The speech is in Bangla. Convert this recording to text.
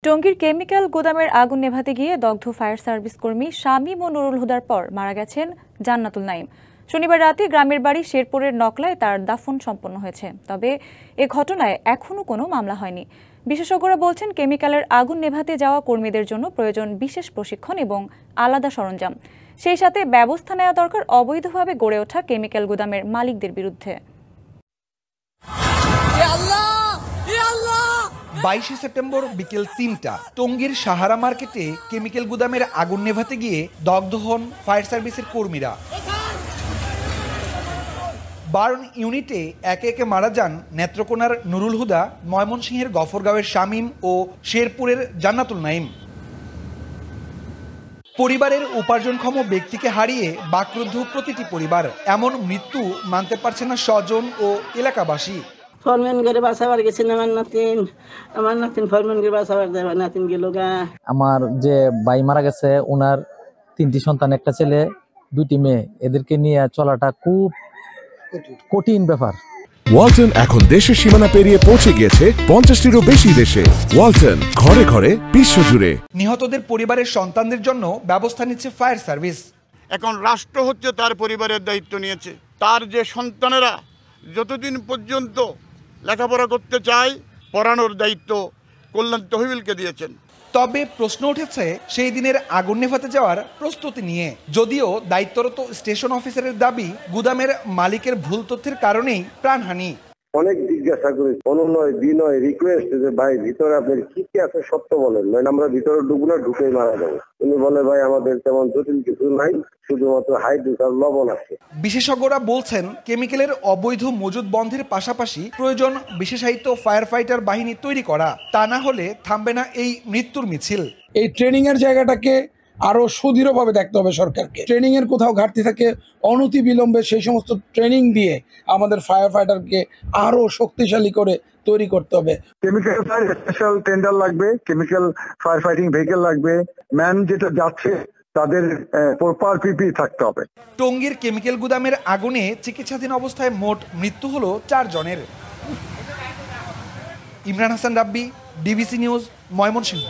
টঙ্গীর কেমিক্যাল গুদামের আগুন নেভাতে গিয়ে দগ্ধ ফায়ার সার্ভিস কর্মী শামীম ও নুরুল হুদার পর মারা গেছেন জান্নাতুল নাইম। শনিবার রাতে গ্রামের বাড়ি শেরপুরের নকলায় তার দাফন সম্পন্ন হয়েছে। তবে এ ঘটনায় এখনও কোনো মামলা হয়নি। বিশেষজ্ঞরা বলছেন, কেমিক্যালের আগুন নেভাতে যাওয়া কর্মীদের জন্য প্রয়োজন বিশেষ প্রশিক্ষণ এবং আলাদা সরঞ্জাম। সেই সাথে ব্যবস্থা নেওয়া দরকার অবৈধভাবে গড়ে ওঠা কেমিক্যাল গুদামের মালিকদের বিরুদ্ধে। 22 সেপ্টেম্বর বিকেল 3টা টঙ্গীর সাহারা মার্কেটে কেমিক্যাল গুদামের আগুন নেভাতে গিয়ে দগ্ধ হন ফায়ার সার্ভিসের কর্মীরা। বার্ন ইউনিটে একে একে মারা যান নেত্রকোনার নুরুল হুদা, ময়মনসিংহের গফরগাঁওয়ের শামীম ও শেরপুরের জান্নাতুল নাইম। পরিবারের উপার্জনক্ষম ব্যক্তিকে হারিয়ে বাকরুদ্ধ প্রতিটি পরিবার। এমন মৃত্যু মানতে পারছে না স্বজন ও এলাকাবাসী। ফরম্যান করে বাসাবার গেছেন আমার নাতিন ফরম্যান করে বাসাবার যাবে, নাতিন গেল গা। আমার যে ভাই মারা গেছে, ওনার 3টি সন্তান, একটা ছেলে 2টি মেয়ে। এদেরকে নিয়ে চলাটা খুব কঠিন ব্যাপার। ওয়ালটন এখন দেশের সীমানা পেরিয়ে পৌঁছে গিয়েছে 50টিরও বেশি দেশে। ওয়ালটন, ঘরে ঘরে বিশ্বজুড়ে। নিহতদের পরিবারের সন্তানদের জন্য ব্যবস্থা নিচ্ছে ফায়ার সার্ভিস। এখন রাষ্ট্র হচ্ছে তার পরিবারের দায়িত্ব নিয়েছে। তার যে সন্তানেরা যতদিন পর্যন্ত লেখাপড়া করতে চায়, পড়ানোর দায়িত্ব কল্যাণ তহবিলকে দিয়েছেন। তবে প্রশ্ন উঠেছে সেই দিনের আগুন নেভাতে যাওয়ার প্রস্তুতি নিয়ে। যদিও দায়িত্বরত স্টেশন অফিসারের দাবি, গুদামের মালিকের ভুল তথ্যের কারণেই প্রাণহানি। অনেক জিজ্ঞাসা করি, অনুনয় বিনয় রিকোয়েস্ট যে ভাই ভিতরে আপনার কি কি আছে সত্য বলেন, নয় আমরা ভিতরে ঢুকবো না, ঢুকেই মারা যাবো। উনি বলে ভাই আমাদের তেমন জটিল কিছু নাই, শুধুমাত্র হাইড্রোজেন আর লবণ আছে। বিশেষজ্ঞরা বলছেন, কেমিক্যালের অবৈধ মজুদ বন্ধের পাশাপাশি প্রয়োজন বিশেষায়িত ফায়ার ফাইটার বাহিনী তৈরি করা। তা না হলে থামবে না এই মৃত্যুর মিছিল। এই ট্রেনিং এর জায়গাটাকে আরো সুদৃঢ়ভাবে দেখতে হবে সরকারকে। ট্রেনিং এর কোথাও ঘাটতি থাকে, অনতি বিলম্বে সেই সমস্ত ট্রেনিং দিয়ে আমাদের ফায়ার ফাইটারকে আরো শক্তিশালী করে তৈরি করতে হবে। কেমিক্যাল স্পেশাল টেন্ডার লাগবে, কেমিক্যাল ফায়ার ফাইটিং ভেহিকেল লাগবে, ম্যান যেটা যাচ্ছে তাদের প্রপার পিপি থাকতে হবে। টঙ্গীর কেমিক্যাল গুদামের আগুনে চিকিৎসাধীন অবস্থায় মোট মৃত্যু হলো 4 জনের। ইমরান হাসান রাব্বি, ডিবিসি নিউজ, ময়মনসিংহ।